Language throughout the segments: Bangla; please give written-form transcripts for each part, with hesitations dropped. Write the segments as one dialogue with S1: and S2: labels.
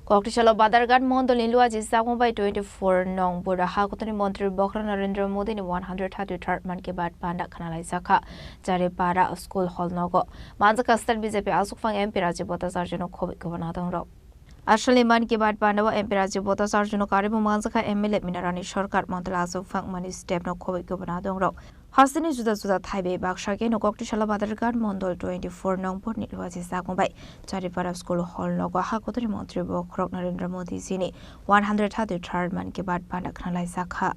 S1: Koktishala Badargat Mondol in Luaji Sakumbai 24 Nong Buddha Hakutani Montri Bokra Narendra Modi in 133rd Man Ki Baat Panda Kanalai Saka Jare Para School Hall Nogo Manzaka Stan BJP Asukfang MP Rajibota Sarjano Kobi Govanadang Ro Ashali Man Ki Baat Pandawa MP Rajibota Sarjano Karibu Manzaka MLA Minarani Shortcut Montala Asukfang Mani Step No Kobi Govanadang Ro Hasini Juda Thaibe Bakshake no Koktishala Badargat Mondol 24 Nong Bud Nilwaji Sakumbai Jare Para School Hall Nogo Hakutani Montri Bokra Narendra Modi Zini 133rd Man Ki Baat Panda Kanalai Saka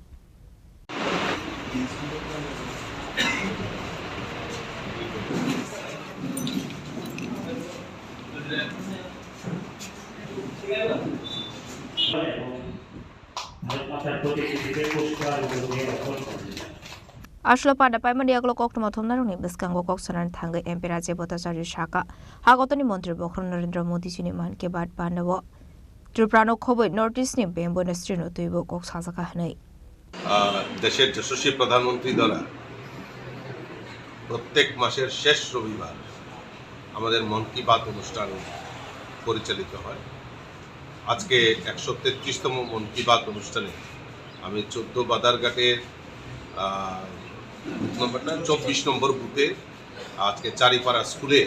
S1: Ashla pada paiman dia kalau kok temu thomna runi beskan kok sanan thangge MP Rajibota Sarjano Saka Hakutani Montri Bokra Narendra Modi Zini Man Ki Baat Pandawa Triprano Khoboi Notice ni Bembo Nestrino Tuibo kok Sasaka Hanai
S2: দেশের যশস্বী প্রধানমন্ত্রী দ্বারা প্রত্যেক মাসের শেষ রবিবার আমাদের মন কি বাত অনুষ্ঠান পরিচালিত হয় আজকে 133তম মন কি বাত অনুষ্ঠানে আমি 14 বাদারঘাটের 24 নম্বর বুথে আজকে চারিপাড়া স্কুলে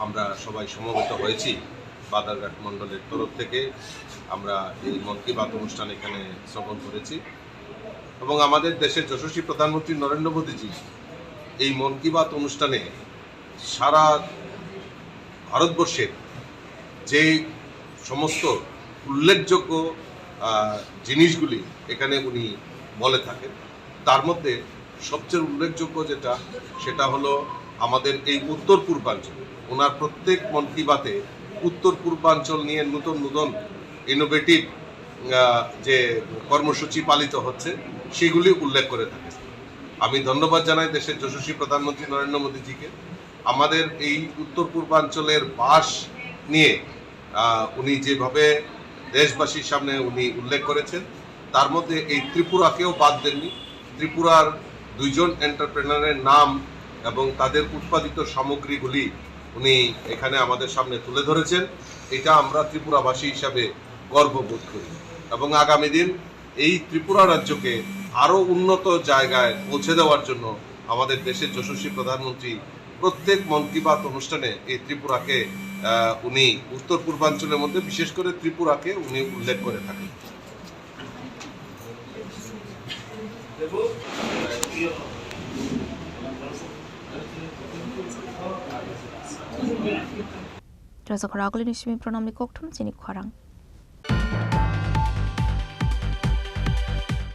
S2: আমরা সবাই সমবেত হয়েছি বাদারঘাট মণ্ডলের তরফ থেকে আমরা এই মন কি বাত অনুষ্ঠান এখানে শ্রবণ করেছি এবং আমাদের দেশের যশস্বী প্রধানমন্ত্রী নরেন্দ্র মোদীজি এই মন কি বাত অনুষ্ঠানে সারা ভারতবর্ষের যে সমস্ত উল্লেখযোগ্য জিনিসগুলি এখানে উনি বলে থাকেন তার মধ্যে সবচেয়ে উল্লেখযোগ্য যেটা সেটা হলো আমাদের এই উত্তর পূর্বাঞ্চল ওনার প্রত্যেক মন কি বাতে উত্তর পূর্বাঞ্চল নিয়ে নতুন নতুন ইনোভেটিভ যে কর্মসূচি পালিত হচ্ছে সেগুলি উল্লেখ করে থাকে আমি ধন্যবাদ জানাই দেশের যশস্বী প্রধানমন্ত্রী নরেন্দ্র মোদীজিকে আমাদের এই উত্তর পূর্বাঞ্চলের বাস নিয়ে উনি যেভাবে দেশবাসীর সামনে উনি উল্লেখ করেছেন তার মধ্যে এই ত্রিপুরাকেও বাদ দেননি ত্রিপুরার দুইজন এন্টারপ্রেনারের নাম এবং তাদের উৎপাদিত সামগ্রীগুলি উনি এখানে আমাদের সামনে তুলে ধরেছেন এটা আমরা ত্রিপুরাবাসী হিসাবে গর্ববোধ করি এবং আগামী দিন এই ত্রিপুরা রাজ্যকে আরো উন্নত জায়গায় পৌঁছে দেওয়ার জন্য আমাদের দেশের যশস্বী প্রধানমন্ত্রী প্রত্যেক মন কি বাত অনুষ্ঠানে এই ত্রিপুরাকে উনি উত্তর পূর্বাঞ্চলের মধ্যে বিশেষ করে ত্রিপুরাকে উনি উল্লেখ করে থাকেন
S1: Rasa Kharaguli Nishmi Pranam Nikoktum Chini Kharang